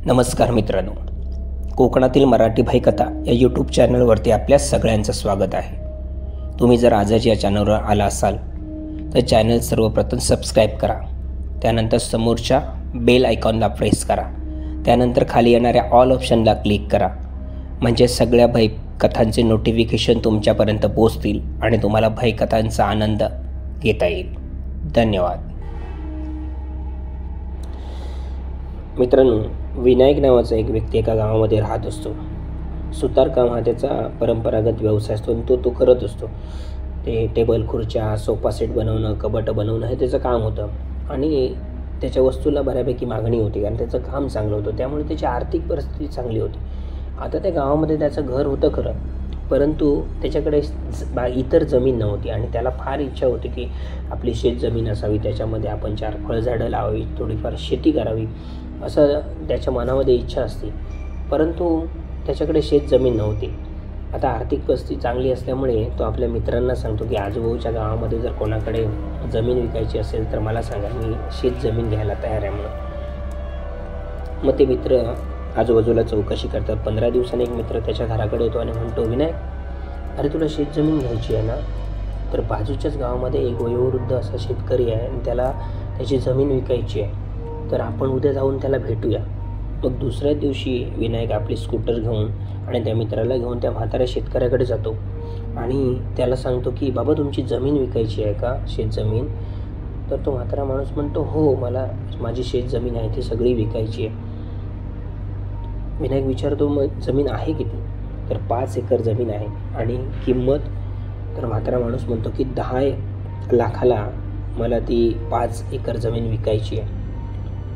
नमस्कार मित्रांनो, कोकणातील मराठी भाईकथा या यूट्यूब चॅनलवरती आपल्या सगळ्यांचं स्वागत आहे. तुम्ही जर आजच या चॅनलवर आला असाल तर चॅनल सर्वप्रथम सबस्क्राईब करा. त्यानंतर समोरच्या बेल आयकॉनला प्रेस करा. त्यानंतर खाली येणाऱ्या ऑल ऑप्शनला क्लिक करा. म्हणजे सगळ्या भाईकथांचे नोटिफिकेशन तुमच्यापर्यंत पोहोचतील आणि तुम्हाला भाईकथांचा आनंद घेता येईल. धन्यवाद. मित्रांनो, विनायक नावाचा एक व्यक्ती एका गावामध्ये राहत असतो. सुतारकाम हा त्याचा परंपरागत व्यवसाय असतो आणि तो करत असतो. ते टेबल खुर्च्या, सोफा सेट बनवणं, कपाटं बनवणं हे त्याचं काम होतं आणि त्याच्या वस्तूला बऱ्यापैकी मागणी होती कारण त्याचं काम चांगलं होतं. त्यामुळे त्याची आर्थिक परिस्थिती चांगली होती. आता त्या गावामध्ये त्याचं घर होतं खरं, परंतु त्याच्याकडे इतर जमीन नव्हती आणि त्याला फार इच्छा होती की आपली शेतजमीन असावी, त्याच्यामध्ये आपण 4 फळझाडं लावावी, थोडीफार शेती करावी, असं त्याच्या मनामध्ये इच्छा असते. परंतु त्याच्याकडे शेतजमीन नव्हती. आता आर्थिक परिस्थिती चांगली असल्यामुळे तो आपल्या मित्रांना सांगतो की आजूबाजूच्या गावामध्ये जर कोणाकडे जमीन विकायची असेल तर मला सांगा, मी शेतजमीन घ्यायला तयार आहे म्हणून. मग ते मित्र आजूबाजूला चौकशी करतात. 15 दिवसांनी एक मित्र त्याच्या घराकडे येतो आणि म्हणतो, विनायक, अरे तुला शेतजमीन घ्यायची आहे ना, तर बाजूच्याच गावामध्ये एक वयोवृद्ध असा शेतकरी आहे आणि त्याला त्याची जमीन विकायची आहे, तर आपण उद्या जाऊन त्याला भेटूया. मग दुसऱ्या दिवशी विनायक आपली स्कूटर घेऊन आणि त्या मित्राला घेऊन त्या म्हाताऱ्या शेतकऱ्याकडे जातो आणि त्याला सांगतो की बाबा, तुमची जमीन विकायची आहे का, शेतजमीन? तर तो म्हातारा माणूस म्हणतो, हो, मला माझी शेतजमीन आहे ती सगळी विकायची आहे. विनायक विचारतो, मग जमीन आहे किती? तर 5 एकर जमीन आहे. आणि किंमत? तर म्हातारा माणूस म्हणतो की 10 लाखाला मला ती 5 एकर जमीन विकायची आहे.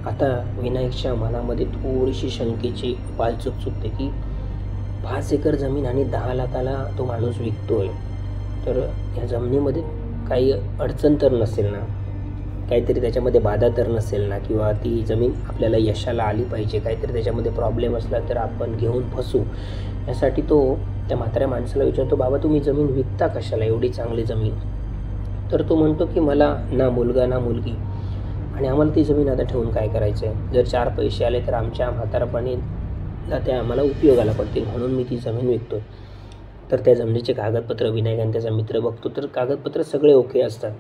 आता विनायकच्या मनामध्ये थोडीशी शंकेची पालचूक चुकते की 5 एकर जमीन आणि 10 लाखाला तो माणूस विकतोय, तर या जमिनीमध्ये काही अडचण तर नसेल ना, काहीतरी त्याच्यामध्ये बाधा तर नसेल ना, किंवा ती जमीन आपल्याला यशाला आली पाहिजे, काहीतरी त्याच्यामध्ये प्रॉब्लेम असला तर आपण घेऊन फसू. यासाठी तो त्या म्हाताऱ्या माणसाला विचारतो, बाबा तुम्ही जमीन विकता कशाला, एवढी चांगली जमीन? तर तो म्हणतो की मला ना मुलगा ना मुलगी आणि आम्हाला ती जमीन आता ठेवून काय करायचं आहे, जर 4 पैसे आले तर आमच्या म्हातारपणीला ते आम्हाला उपयोगाला पडतील, म्हणून मी ती जमीन विकतो. तर त्या जमिनीचे कागदपत्र विनायक आणि त्याचा मित्र बघतो, तर कागदपत्र सगळे ओके असतात.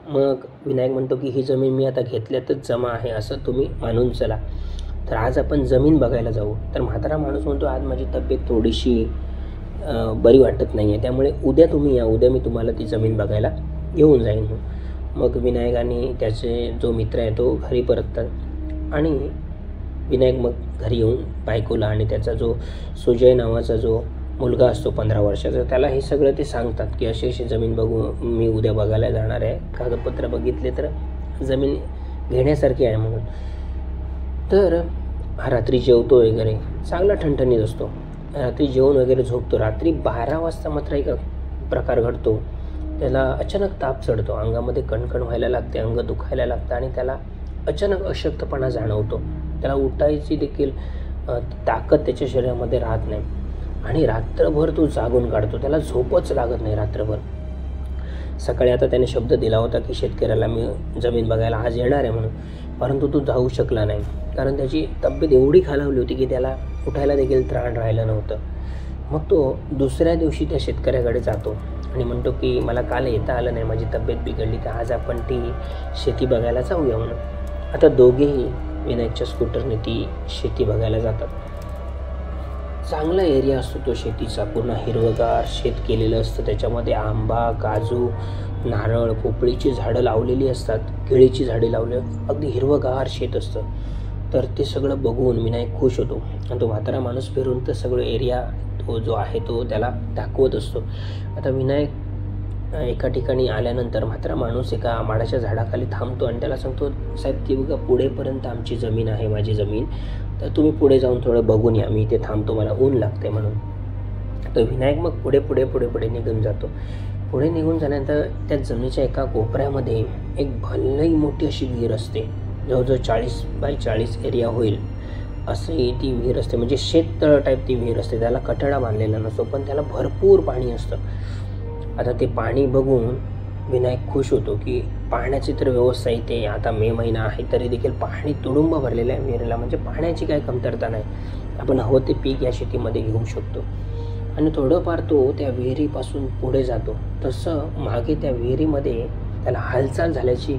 मग विनायक म्हणतो की ही जमीन मी आता घेतल्यातच जमा आहे असं तुम्ही मानून चला, तर आज आपण जमीन बघायला जाऊ. तर म्हातारा माणूस म्हणतो, आज माझी तब्येत थोडीशी बरी वाटत नाही आहे, त्यामुळे उद्या तुम्ही या, उद्या मी तुम्हाला ती जमीन बघायला घेऊन जाईन. मग विनायक आणि त्याचे जो मित्र आहे तो घरी परततात आणि विनायक मग घरी येऊन बायकोला आणि त्याचा जो सुजय नावाचा जो मुलगा असतो 15 वर्षाचा, त्याला हे सगळं ते सांगतात की अशी जमीन बघू मी उद्या बघायला जाणार आहे, कागदपत्र बघितले तर जमीन घेण्यासारखी आहे म्हणून. तर हा रात्री जेवतो वगैरे, चांगला ठणठणीत असतो. रात्री जेवण वगैरे झोपतो. रात्री 12 वाजता मात्र एक प्रकार घडतो. त्याला अचानक ताप चढतो, अंगामध्ये कणकण व्हायला लागते, अंग दुखायला लागतं आणि त्याला अचानक अशक्तपणा जाणवतो. त्याला उठायची देखील ताकद त्याच्या शरीरामध्ये राहत नाही आणि रात्रभर तो जागून काढतो. त्याला झोपच लागत नाही रात्रभर. सकाळी आता त्याने शब्द दिला होता की शेतकऱ्याला मी जमीन बघायला आज येणार आहे म्हणून, परंतु तो जाऊ शकला नाही कारण त्याची तब्येत एवढी खालावली होती की त्याला उठायला देखील त्राण राहिलं नव्हतं. मग तो दुसऱ्या दिवशी त्या शेतकऱ्याकडे जातो आणि म्हणतो की मला काल येता आलं नाही, माझी तब्येत बिघडली, तर आज आपण ती शेती बघायला जाऊया म्हणून. आता दोघेही विनायकच्या स्कूटरने ती शेती बघायला जातात. चांगला एरिया असतो तो शेतीचा, पूर्ण हिरवगार शेत केलेलं असतं. त्याच्यामध्ये आंबा, काजू, नारळ, पोपळीची झाडं लावलेली असतात, केळीची झाडे लावली, अगदी हिरवगार शेत असतं. तर ते सगळं बघून विनायक खुश होतो आणि तो म्हातारा माणूस फिरून तर सगळं एरिया तो जो आहे तो त्याला दाखवत असतो. आता विनायक एका ठिकाणी आल्यानंतर म्हातारा माणूस एका माडाच्या झाडाखाली थांबतो आणि त्याला सांगतो, साहेब ती बघा पुढेपर्यंत आमची जमीन आहे, माझी जमीन, तर तुम्ही पुढे जाऊन थोडं बघून या, मी इथे थांबतो, मला ऊन लागते म्हणून. तर विनायक मग पुढे निघून जातो. पुढे निघून झाल्यानंतर त्या जमिनीच्या एका कोपऱ्यामध्ये एक भलई मोठी अशी विहीर असते. जवळजवळ 40 बाय 40 एरिया होईल अशी ती विहीर असते. म्हणजे शेततळ टाईप ती विहीर असते. त्याला कठडा बांधलेला नसतो, पण त्याला भरपूर पाणी असतं. आता ते पाणी बघून विनायक खुश होतो की पाण्याची तर व्यवस्था इथे आता मे महिना आहे तरी देखील पाणी तुडुंब भरलेलं आहे विहिरीला, म्हणजे पाण्याची काही कमतरता नाही. आपण हवं ते पीक या शेतीमध्ये घेऊ शकतो. आणि थोडंफार तो त्या विहिरीपासून पुढे जातो, तसं मागे त्या विहिरीमध्ये त्याला हालचाल झाल्याची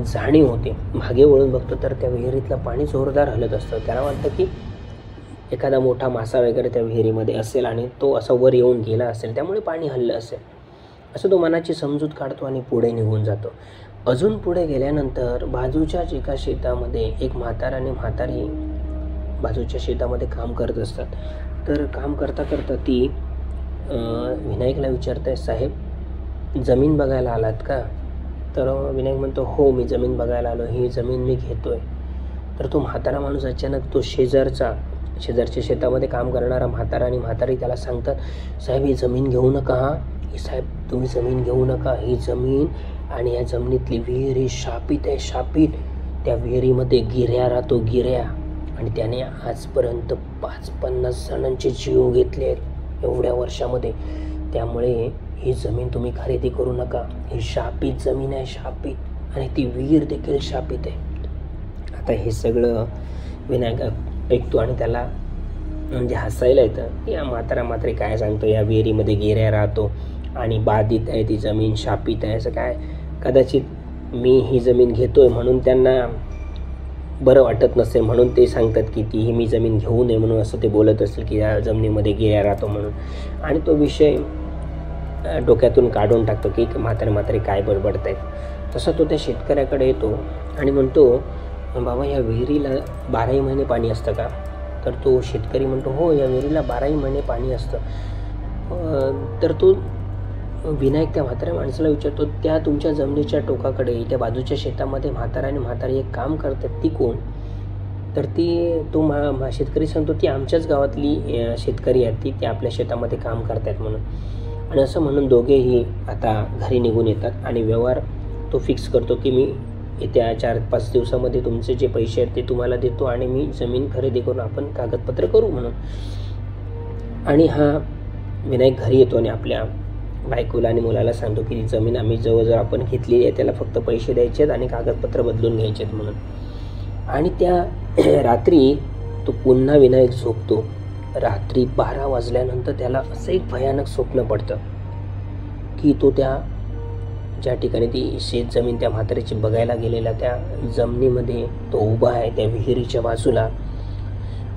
जाणीव होते. मागे वळून बघतो तर त्या विहिरीतलं पाणी जोरदार हलत असतं. त्याला वाटतं की एखादा मोठा मासा वगैरे त्या विहिरीमध्ये असेल आणि तो असा वर येऊन गेला असेल, त्यामुळे पाणी हललं असेल, असं तो मनाची समजूत काढतो आणि पुढे निघून जातो. अजून पुढे गेल्यानंतर बाजूच्याच एका शेतामध्ये एक म्हातारा आणि म्हातारी बाजूच्या शेतामध्ये काम करत असतात. तर काम करता करता ती विनायकला विचारते, साहेब जमीन बघायला आलात का? तर विनायक म्हणतो, हो मी जमीन बघायला आलो, ही जमीन मी घेतो आहे. तर तो म्हातारा माणूस अचानक तो शेजारच्या शेतामध्ये काम करणारा म्हातारा आणि म्हातारी त्याला सांगतात, साहेब ही जमीन घेऊ नका. हां ही साहेब तुम्ही जमीन घेऊ नका. ही जमीन आणि या जमिनीतली विहीर ही शापित आहे, शापित. त्या विहिरीमध्ये गिऱ्या राहतो, गिऱ्या. आणि त्याने आजपर्यंत 50-50 जणांचे जीव घेतले आहेत एवढ्या वर्षामध्ये. त्यामुळे ही जमीन तुम्ही खरेदी करू नका. ही शापित जमीन आहे, शापित. आणि ती विहीर देखील शापित आहे. आता हे सगळं विनायक ऐकतो आणि त्याला म्हणजे हसायला येतं. या म्हातारी काय सांगतो, या विहिरीमध्ये गिऱ्या राहतो आणि बाधित आहे ती जमीन, शापित आहे, असं काय. कदाचित मी ही जमीन घेतोय म्हणून त्यांना बरं वाटत नसेल, म्हणून ते सांगतात की ती ही मी जमीन घेऊ नये म्हणून, असं ते बोलत असेल की या जमिनीमध्ये गिऱ्या राहतो म्हणून. आणि तो विषय डोक्यातून काढून टाकतो की म्हातारी काय बडबडत आहेत. तसा तो त्या शेतकऱ्याकडे येतो आणि म्हणतो, बाबा या विहिरीला 12ही महिने पाणी असतं का? तर तो शेतकरी म्हणतो, हो या विहिरीला 12ही महिने पाणी असतं. तर तो विनायक त्या म्हाताऱ्या माणसाला विचारतो, त्या तुमच्या जमिनीच्या टोकाकडे त्या बाजूच्या शेतामध्ये म्हातारा आणि म्हातारी एक काम करतात, ती कोण? तर तो शेतकरी सांगतो, ती आमच्याच गावातली शेतकरी आहेत, ती आपल्या शेतामध्ये काम करतात म्हणून. आणि असं म्हणून दोघेही आता घरी निघून येतात आणि व्यवहार तो फिक्स करतो की मी येत्या 4-5 दिवसामध्ये तुमचे जे पैसे आहेत ते तुम्हाला देतो आणि मी जमीन खरेदी करून आपण कागदपत्र करू म्हणून. आणि हा विनायक घरी येतो आणि आपल्या बायकोला आणि मुलाला सांगतो की जमीन आम्ही जवळजवळ आपण घेतलेली आहे, त्याला फक्त पैसे द्यायचे आहेत आणि कागदपत्र बदलून घ्यायचे आहेत म्हणून. आणि त्या रात्री तो पुन्हा विनायक झोपतो. रात्री 12 वाजल्यानंतर त्याला असं एक भयानक स्वप्न पडतं की तो त्या ज्या ठिकाणी ती शेतजमीन त्या म्हातारीची बघायला गेलेल्या त्या जमिनीमध्ये तो उभा आहे त्या विहिरीच्या बाजूला.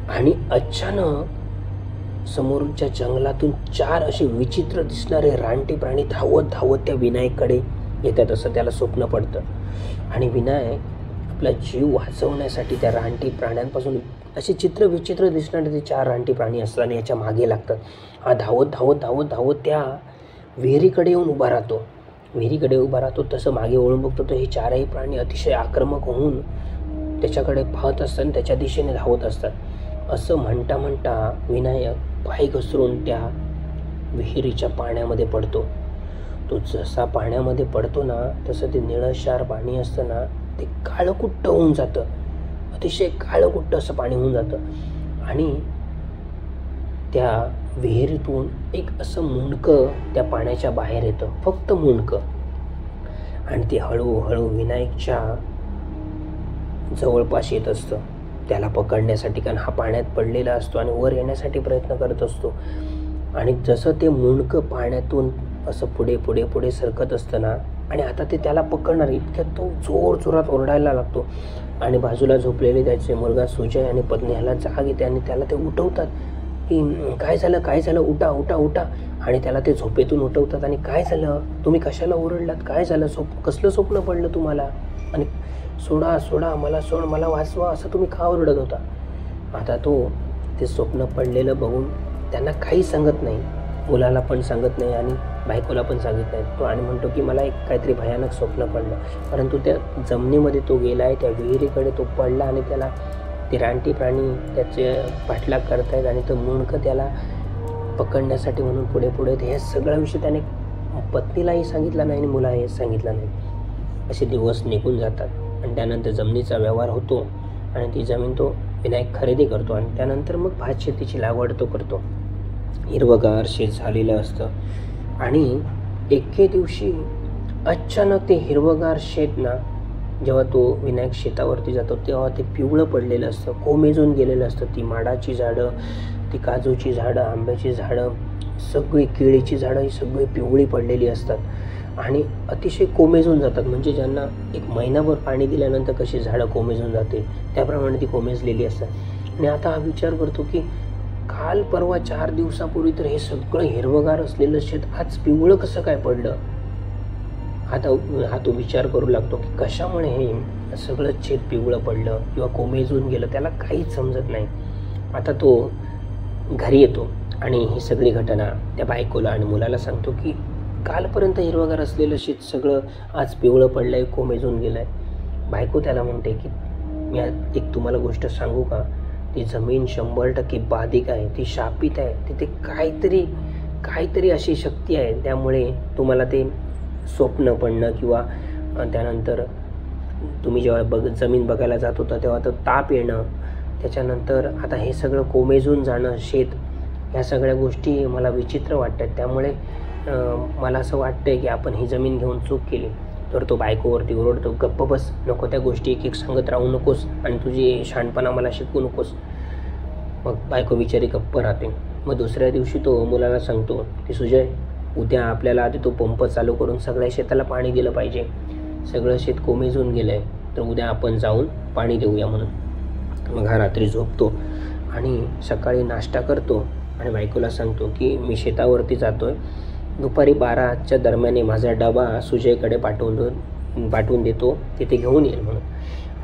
आणि अचानक समोरच्या जंगलातून 4 असे विचित्र दिसणारे रानटी प्राणी धावत धावत त्या विनायककडे येतात, असं त्याला स्वप्न पडतं. आणि विनायक आपला जीव वाचवण्यासाठी त्या रानटी प्राण्यांपासून असे विचित्र दिसणारे ते 4 रानटी प्राणी असतात आणि याच्या मागे लागतात. हा धावत धावत धावत धावत त्या विहिरीकडे येऊन उभा राहतो. तसं मागे वळून बघतो तर हे 4ही प्राणी अतिशय आक्रमक होऊन त्याच्याकडे पाहत असतात आणि त्याच्या दिशेने धावत असतात. असं म्हणता म्हणता विनायक पाय घसरून त्या विहिरीच्या पाण्यामध्ये पडतो. तो जसा पाण्यामध्ये पडतो ना, तसं ते निळशार पाणी असतं ना, ते काळकुट्ट होऊन जातं. अतिशय काळकुट्ट असं पाणी होऊन जातं. आणि त्या विहिरीतून एक असं मुंडकं त्या पाण्याच्या बाहेर येतं, फक्त मुंडकं. आणि ते हळूहळू विनायकच्या जवळपास येत असतं त्याला पकडण्यासाठी, कारण हा पाण्यात पडलेला असतो आणि वर येण्यासाठी प्रयत्न करत असतो. आणि जसं ते मुंडकं पाण्यातून असं पुढे पुढे पुढे सरकत असतं ना, आणि आता ते त्याला पकडणार इतक्यात तो जोरात ओरडायला लागतो. आणि बाजूला झोपलेले त्याचे मुलगा सुजय आणि पत्नी ह्याला जाग येते आणि त्याला ते उठवतात की काय झालं, उठा. आणि त्याला ते झोपेतून उठवतात आणि काय झालं, तुम्ही कशाला ओरडलात, काय झालं, कसलं स्वप्न पडलं तुम्हाला, आणि सोडा मला, मला वाचवा, असं तुम्ही का ओरडत होता. आता तो ते स्वप्न पडलेलं बघून त्यांना काही सांगत नाही, मुलाला पण सांगत नाही आणि बायकोला पण सांगत नाही. तो आणि म्हणतो की मला एक काहीतरी भयानक स्वप्न पडलं, परंतु त्या जमिनीमध्ये तो गेला आहे, त्या विहिरीकडे तो पडला आणि त्याला ते रानटी प्राणी त्याचे पाठलाग करतायत आणि तो मुंडकं त्याला पकडण्यासाठी म्हणून पुढे पुढे. हे सगळा विषय त्याने पत्नीलाही सांगितला नाही आणि मुलालाही सांगितलं नाही. असे दिवस निघून जातात आणि त्यानंतर जमिनीचा व्यवहार होतो आणि ती जमीन तो विनायक खरेदी करतो. आणि त्यानंतर मग भात शेतीची लागवड तो करतो. हिरवगार शेत झालेलं असतं आणि एके दिवशी अचानक ते हिरवंगार शेत ना, जेव्हा तो विनायक शेतावरती जातो तेव्हा ते पिवळं पडलेलं असतं, कोमेजून गेलेलं असतं. ती माडाची झाडं, ती काजूची झाडं, आंब्याची झाडं, सगळी केळीची झाडं ही सगळी पिवळी पडलेली असतात आणि अतिशय कोमेजून जातात. म्हणजे ज्यांना एक महिनाभर पाणी दिल्यानंतर कशी झाडं कोमेजून जाते त्याप्रमाणे ती कोमेजलेली असतात. आणि आता हा विचार करतो की काल परवा 4 दिवसापूर्वी तर हे सगळं हिरवंगार असलेलं शेत आज पिवळं कसं काय पडलं. आता हा तो विचार करू लागतो की कशामुळे हे सगळं शेत पिवळं पडलं किंवा कोमेजून गेलं, त्याला काहीच समजत नाही. आता तो घरी येतो आणि ही सगळी घटना त्या बायकोला आणि मुलाला सांगतो की कालपर्यंत हिरवंगार असलेलं शेत सगळं आज पिवळं पडलं आहे, कोमेजून गेलं आहे. बायको त्याला म्हणते की मी एक तुम्हाला गोष्ट सांगू का, ती जमीन 100% बाधिक आहे, ती शापित आहे, तिथे काहीतरी अशी शक्ती आहे, त्यामुळे तुम्हाला ते स्वप्न पडणं किंवा त्यानंतर तुम्ही जेव्हा जमीन बघायला जात होता तेव्हा तर ताप येणं, त्याच्यानंतर आता हे सगळं कोमेजून जाणं शेत, ह्या सगळ्या गोष्टी मला विचित्र वाटतात. त्यामुळे मला असं वाटतं आहे की आपण ही जमीन घेऊन चूक केली. तर तो बायकोवरती ओरडतो, गप्प बस, नको त्या गोष्टी एक सांगत राहू नकोस आणि तुझी शहाणपणा मला शिकवू नकोस. मग बायको बिचारी गप्प राहते. मग दुसऱ्या दिवशी तो मुलाला सांगतो की सुजय, उद्या आपल्याला आधी तो पंप चालू करून सगळ्या शेताला पाणी दिलं पाहिजे. सगळं शेत कोमेजून गेलं आहे, तर उद्या आपण जाऊन पाणी देऊया म्हणून. मग हा रात्री झोपतो आणि सकाळी नाश्ता करतो आणि बायकोला सांगतो की मी शेतावरती जातो आहे, दुपारी 12च्या दरम्यान माझा डबा सुजयकडे पाठवून देतो, तिथे घेऊन येईल म्हणून.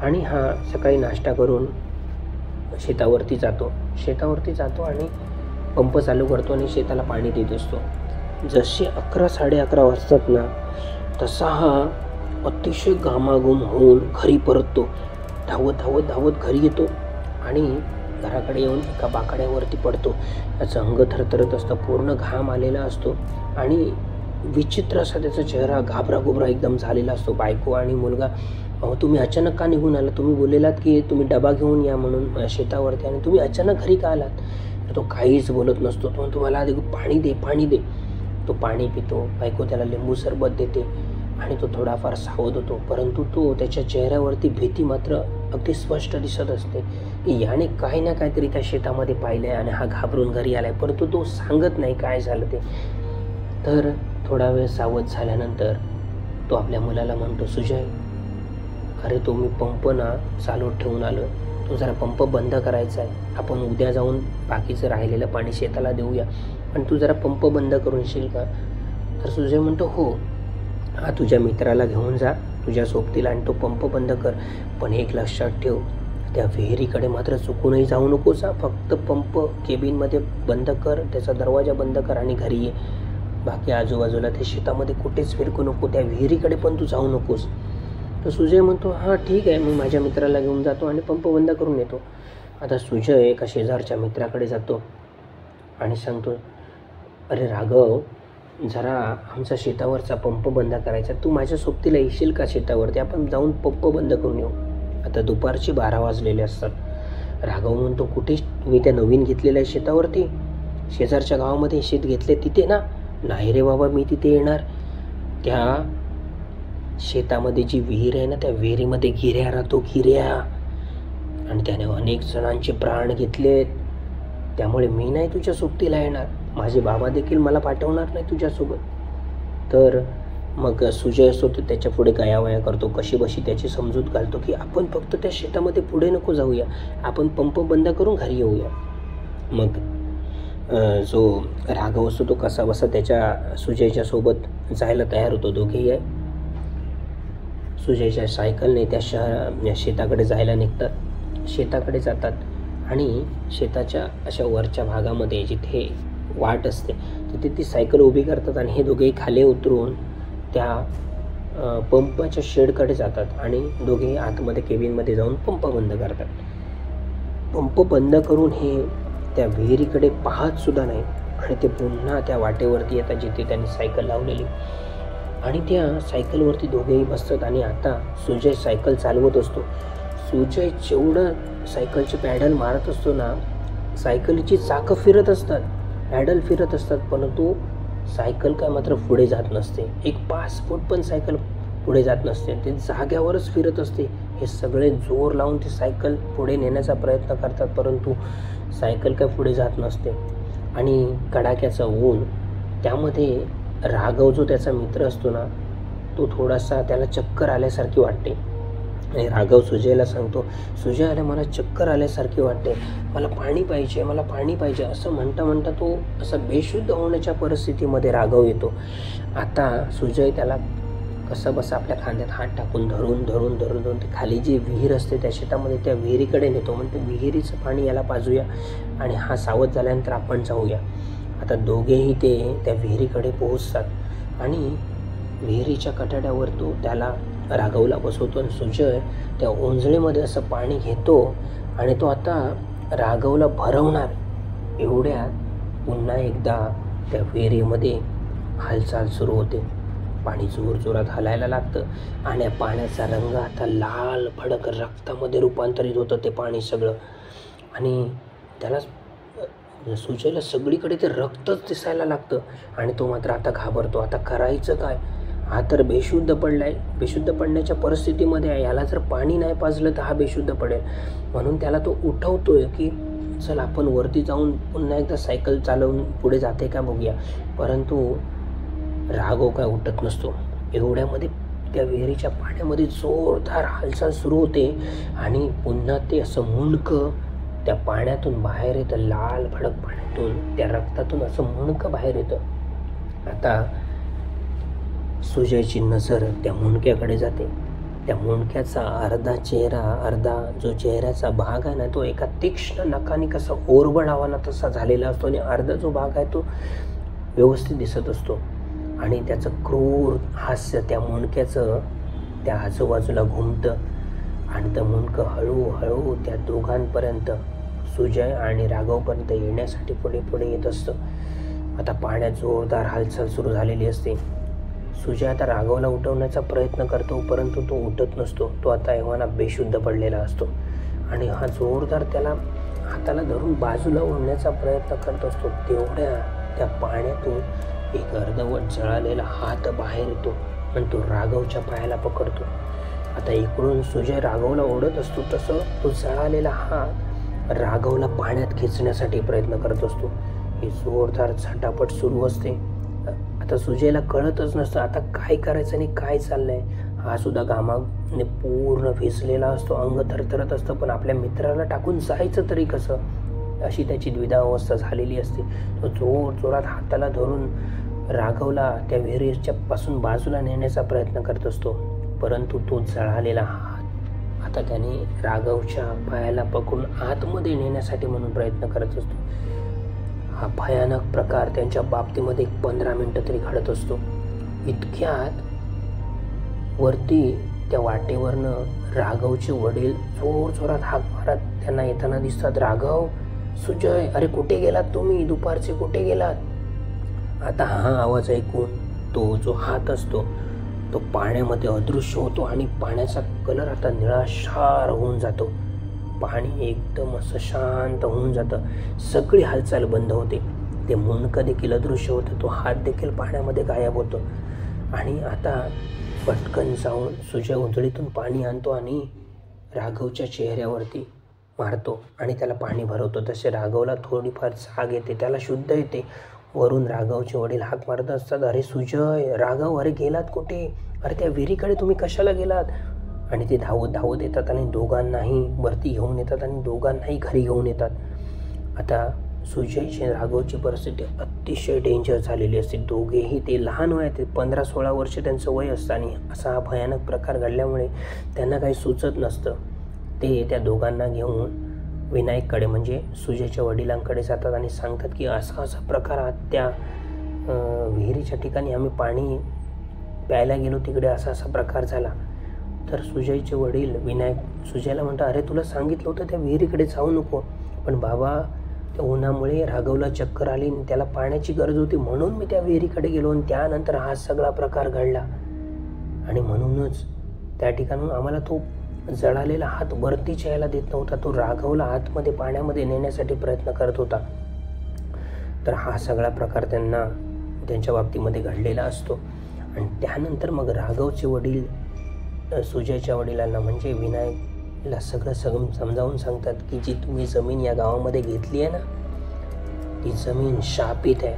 आणि हा सकाळी नाश्ता करून शेतावरती जातो आणि पंप चालू करतो आणि शेताला पाणी देत असतो. जसे 11-11:30 वाजतात ना, तसा हा अतिशय घामाघूम होऊन घरी परततो. धावत घरी येतो आणि घराकडे येऊन एका बाकड्यावरती पडतो. त्याचं अंग थरथरत असतं, पूर्ण घाम आलेला असतो आणि विचित्र असा त्याचा चेहरा घाबराघोबरा एकदम झालेला असतो. बायको आणि मुलगा, अहो तुम्ही अचानक का निघून आला, तुम्ही बोललेलात की तुम्ही डबा घेऊन या म्हणून शेतावरती आणि तुम्ही अचानक घरी का आलात. तर तो काहीच बोलत नसतो. तो तुम्हाला आधी पाणी दे. तो पाणी पितो. बायको त्याला लिंबू सरबत देते आणि तो थोडाफार सावध होतो, परंतु त्याच्या चेहऱ्यावरती भीती मात्र अगदी स्पष्ट दिसत असते की याने काही ना काहीतरी त्या शेतामध्ये पाहिलं आहे आणि हा घाबरून घरी आला आहे, परंतु तो सांगत नाही काय झालं ते. तर थोडा वेळ सावध झाल्यानंतर तो आपल्या मुलाला म्हणतो, सुजय, अरे तो मी पंप ना चालू ठेवून आलो आहे, तो जरा पंप बंद करायचा आहे, आपण उद्या जाऊन बाकीचं राहिलेलं पाणी शेताला देऊया, पण तू जरा पंप बंद करून येशील का. तर सुजय म्हणतो, हो, हा तुझ्या मित्राला घेऊन जा तुझ्या सोबतीला आणि तो पंप बंद कर, पण एक लक्षात ठेव, त्या विहिरीकडे मात्र चुकूनही जाऊ नकोस. फक्त पंप केबिनमध्ये बंद कर, त्याचा दरवाजा बंद कर आणि घरी ये. बाकी आजूबाजूला त्या शेतामध्ये कुठेच फिरकू नको, त्या विहिरीकडे पण तू जाऊ नकोस. तर सुजय म्हणतो, हां ठीक आहे, मग माझ्या मित्राला घेऊन जातो आणि पंप बंद करून येतो. आता सुजय एका शेजारच्या मित्राकडे जातो आणि सांगतो, अरे राघव, जरा आमचा शेतावरचा पंप बंद करायचा, तू माझ्या सोबतीला येशील का शेतावरती, आपण जाऊन पंप बंद करून येऊ. आता दुपारचे 12 वाजलेले असतात. राघव म्हणतो, कुठे, तुम्ही त्या नवीन घेतलेल्या शेतावरती, शेजारच्या गावामध्ये शेत घेतले तिथे ना. नाही रे बाबा, मी तिथे येणार. त्या शेतामध्ये जी विहीर आहे ना, त्या विहिरीमध्ये गिऱ्या राहतो, गिऱ्या, आणि त्याने अनेक जणांचे प्राण घेतलेत, त्यामुळे मी नाही तुझ्या सोबतीला येणार, माझे बाबा देखील मला पाठवणार नाही तुझ्यासोबत. तर मग सुजय असतो तो त्याच्या पुढे गयावया करतो, कशीबशी त्याची समजूत घालतो की आपण फक्त त्या शेतामध्ये पुढे नको जाऊया, आपण पंप बंद करून घरी येऊया. मग जो राघव असतो तो कसा बसा त्याच्या सुजयच्या सोबत जायला तयार होतो. दोघेही आहे सुजयच्या सायकलने त्या शेताकडे जायला निघतात. शेताकडे जातात आणि शेताच्या अशा वरच्या भागामध्ये जिथे वाट असते तिथे ती सायकल उभी करतात आणि हे दोघेही खाली उतरून त्या पंपाच्या शेडकडे जातात आणि दोघेही आतमध्ये केबिनमध्ये जाऊन पंप बंद करतात. पंप बंद करून हे त्या विहिरीकडे पाहत सुद्धा नाही आणि ते पुन्हा त्या वाटेवरती येतात जिथे त्यांनी सायकल लावलेली आणि त्या सायकलवरती दोघेही बसतात. आणि आता सुजय सायकल चालवत असतो. सुजय जेवढं सायकलचे पॅडल मारत असतो ना, सायकलीची चाकं फिरत असतात, पॅडल फिरत असतात, परंतु सायकल काय मात्र पुढे जात नसते. एक 5 फूट पण सायकल पुढे जात नसते. ते जाग्यावरच फिरत असते. हे सगळे जोर लावून ती सायकल पुढे नेण्याचा प्रयत्न करतात, परंतु सायकल काय पुढे जात नसते. आणि कडाक्याचं ऊन, त्यामध्ये राघव जो त्याचा मित्र असतो ना, तो थोडासा त्याला चक्कर आल्यासारखी वाटते. आणि राघव सुजयला सांगतो, सुजय अरे मला चक्कर आल्यासारखी वाटते, मला पाणी पाहिजे, मला पाणी पाहिजे, असं म्हणता म्हणता तो असा बेशुद्ध होण्याच्या परिस्थितीमध्ये राघव येतो. आता सुजय त्याला कसं बसं आपल्या खांद्यात हात टाकून धरून ते खाली जी विहीर असते त्या शेतामध्ये त्या विहिरीकडे नेतो. म्हणते विहिरीचं पाणी याला पाजूया आणि हा सावध झाल्यानंतर आपण जाऊया. आता दोघेही ते त्या विहिरीकडे पोहोचतात आणि विहिरीच्या कठाड्यावर तो त्याला राघवला बसवतो आणि सुजय त्या ओंजळीमध्ये असं पाणी घेतो आणि तो आता राघवला भरवणार. एवढ्यात पुन्हा एकदा त्या विहिरीमध्ये हालचाल सुरू होते. पाणी जोरजोरात हलायला लागतं आणि पाण्याचा रंग आता लाल भडक रक्तामध्ये रूपांतरित होतं ते पाणी सगळं. आणि त्याला सुजयला सगळीकडे ते रक्तच दिसायला लागतं आणि तो मात्र आता घाबरतो. आता करायचं काय? हा तर बेशुद्ध पडलाय, बेशुद्ध पडण्याच्या परिस्थितीमध्ये आहे. याला जर पाणी नाही पाजलं तर हा बेशुद्ध पडेल. म्हणून त्याला तो उठवतोय की चल आपण वरती जाऊन पुन्हा एकदा सायकल चालवून पुढे जाते का बघूया. परंतु राघव काय उठत नसतो. एवढ्यामध्ये त्या विहिरीच्या पाण्यामध्ये जोरदार हालचाल सुरू होते आणि पुन्हा ते असं मुंडकं त्या पाण्यातून बाहेर येतं. लाल भडक पाण्यातून त्या रक्तातून असं मुंडकं बाहेर येतं. आता सुजयची नजर त्या मुंडक्याकडे जाते. त्या मुंडक्याचा अर्धा चेहरा, अर्धा जो चेहऱ्याचा भाग आहे ना, तो एका तीक्ष्ण नखाने कसा ओरबडावा ना तसा झालेला असतो आणि अर्धा जो भाग आहे तो व्यवस्थित दिसत असतो. आणि त्याचं क्रूर हास्य त्या मुंडक्याचं त्या आजूबाजूला घुमतं आणि त्या मुंडकं हळूहळू त्या दोघांपर्यंत, सुजय आणि राघवपर्यंत येण्यासाठी पुढे पुढे येत असतं. आता पाण्यात जोरदार हालचाल सुरू झालेली असते. सुजय आता राघवला उठवण्याचा प्रयत्न करतो, परंतु तो उठत नसतो. तो आता एव्हाना बेशुद्ध पडलेला असतो आणि हा जोरदार त्याला हाताला धरून बाजूला ओढण्याचा प्रयत्न करत असतो. तेवढ्या त्या पाण्यातून एक अर्धवट जळालेला हात बाहेर येतो आणि तो राघवच्या पायाला पकडतो. आता इकडून सुजय राघवला ओढत असतो, तसं तो जळालेला हात राघवला पाण्यात खेचण्यासाठी प्रयत्न करत असतो. ही जोरदार झटापट सुरू असते. आता सुजयला कळतच नसतं आता काय करायचं आणि काय चाललंय. हा सुद्धा घामाने पूर्ण भिजलेला असतो, अंग थरथरत असतं, पण आपल्या मित्राला टाकून जायचं तरी कसं, अशी त्याची द्विधा अवस्था झालेली असते. तो जोरात हाताला धरून राघवला त्या विहिरीच्या पासून बाजूला नेण्याचा प्रयत्न करत असतो, परंतु तो जळालेला हात आता त्याने राघवच्या पायाला पकडून आतमध्ये नेण्यासाठी म्हणून प्रयत्न करत असतो. हा भयानक प्रकार त्यांच्या बाबतीमध्ये 15 मिनिटं तरी घडत असतो. इतक्यात वरती त्या वाटेवरनं राघवचे वडील जोरात हाक मारत त्यांना येताना दिसतात. राघव, सुजय, अरे कुठे गेलात तुम्ही? दुपारचे कुठे गेलात? आता हा आवाज ऐकून तो जो हात असतो तो पाण्यामध्ये अदृश्य होतो आणि पाण्याचा कलर आता निळाशार होऊन जातो. पाणी एकदम असं शांत होऊन जातं. सगळी हालचाल बंद होते. ते मुंडकं देखील अदृश्य होतं. तो हात देखील पाण्यामध्ये गायब होतो. आणि आता पटकन जाऊन सुजय उंजळीतून पाणी आणतो आणि राघवच्या चेहऱ्यावरती मारतो आणि त्याला पाणी भरवतो. तसे राघवला थोडीफार जाग येते, त्याला शुद्ध येते. वरून राघवचे वडील हाक मारत असतात, अरे सुजय, राघव, अरे गेलात कुठे? अरे त्या विहिरीकडे तुम्ही कशाला गेलात? आणि ते धावत येतात आणि दोघांनाही वरती घेऊन येतात आणि दोघांनाही घरी घेऊन येतात. आता सुजयची राघवची परिस्थिती अतिशय डेंजर झालेली असते. दोघेही ते लहान वयात, 15-16 वर्ष त्यांचं वय असतं आणि असा हा भयानक प्रकार घडल्यामुळे त्यांना काही सुचत नसतं. ते त्या दोघांना घेऊन विनायककडे म्हणजे सुजयच्या वडिलांकडे जातात आणि सांगतात की असा प्रकार त्या विहिरीच्या ठिकाणी आम्ही पाणी प्यायला गेलो, तिकडे असा प्रकार झाला. तर सुजयचे वडील विनायक सुजयला म्हणतात, अरे तुला सांगितलं होतं त्या विहिरीकडे जाऊ नको, पण बाबा त्या उन्हामुळे राघवला चक्कर आली आणि त्याला पाण्याची गरज होती म्हणून मी त्या विहिरीकडे गेलो आणि त्यानंतर हा सगळा प्रकार घडला आणि म्हणूनच त्या ठिकाणून आम्हाला तो जळालेला हात वरतीच यायला देत नव्हता. तो राघवला आतमध्ये पाण्यामध्ये नेण्यासाठी प्रयत्न करत होता. तर हा सगळा प्रकार त्यांना त्यांच्या बाबतीमध्ये घडलेला असतो. आणि त्यानंतर मग राघवचे वडील सुजयच्या वडिलांना म्हणजे विनायकला सगळं समजावून सांगतात की जी तुम्ही जमीन या गावामध्ये घेतली आहे ना, ती जमीन शापित आहे.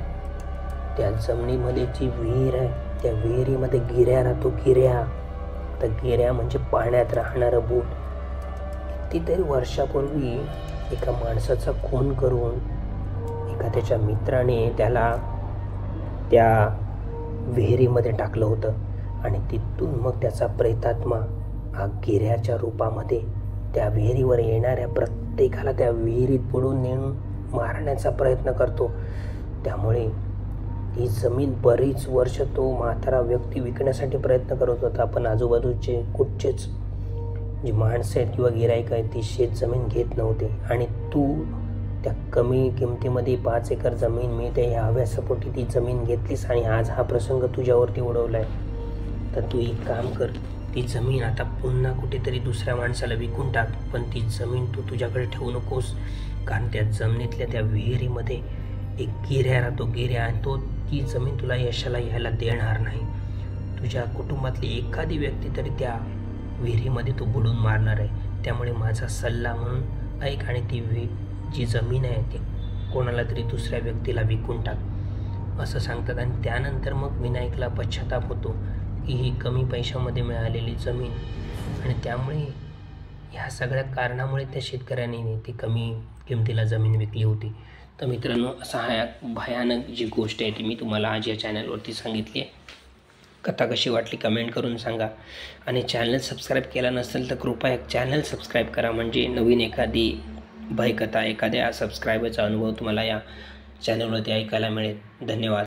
त्या जमिनीमध्ये जी विहीर आहे, त्या विहिरीमध्ये गिऱ्या राहतो, गिऱ्या. तर गिऱ्या म्हणजे पाण्यात राहणारं बूट. कितीतरी वर्षापूर्वी एका माणसाचा खून करून एका त्याच्या मित्राने त्याला त्या विहिरीमध्ये टाकलं होतं आणि तिथून मग त्याचा प्रेतात्मा हा गिऱ्याच्या रूपामध्ये त्या विहिरीवर येणाऱ्या प्रत्येकाला त्या विहिरीत बुडवून नेऊन मारण्याचा प्रयत्न करतो. त्यामुळे ही जमीन बरीच वर्ष तो म्हातारा व्यक्ती विकण्यासाठी प्रयत्न करत होता, पण आजूबाजूचे कुठचेच जी माणसं आहेत किंवा गिराईक आहेत ती शेत जमीन घेत नव्हते. आणि तू त्या कमी किमतीमध्ये 5 एकर जमीन मिळते ह्या हव्यासापोटी ती जमीन घेतलीस आणि आज हा प्रसंग तुझ्यावरती उडवला आहे. तर तू एक काम कर, ती जमीन आता पुन्हा कुठेतरी दुसऱ्या माणसाला विकून टाक, पण ती जमीन तू तुझ्याकडे ठेवू नकोस, कारण त्या जमिनीतल्या त्या विहिरीमध्ये एक गिऱ्या राहतो, गिऱ्या, आणि ती जमीन तुला यशाला यायला देणार नाही. तुझ्या कुटुंबातली एखादी व्यक्ती तरी त्या विहिरीमध्ये तू बुडून मारणार आहे. त्यामुळे माझा सल्ला म्हणून ऐक आणि ती जी जमीन आहे ती कोणाला तरी दुसऱ्या व्यक्तीला विकून टाक असं सांगतात. आणि त्यानंतर मग विनायकला पश्चाताप होतो की ही कमी पैशामध्ये मिळालेली जमीन, आणि त्यामुळे ह्या सगळ्या कारणामुळे त्या शेतकऱ्यांनी ती कमी किमतीला जमीन विकली होती. तर मित्रांनो, असा हा भयानक जी गोष्ट आहे ती मी तुम्हाला आज या चॅनलवरती सांगितली आहे. कथा कशी वाटली कमेंट करून सांगा. आणि चॅनल सबस्क्राईब केला नसेल तर कृपया चॅनल सबस्क्राईब करा, म्हणजे नवीन एखादी भयकथा, एखाद्या सबस्क्रायबरचा अनुभव तुम्हाला या चॅनलवरती ऐकायला मिळेल. धन्यवाद.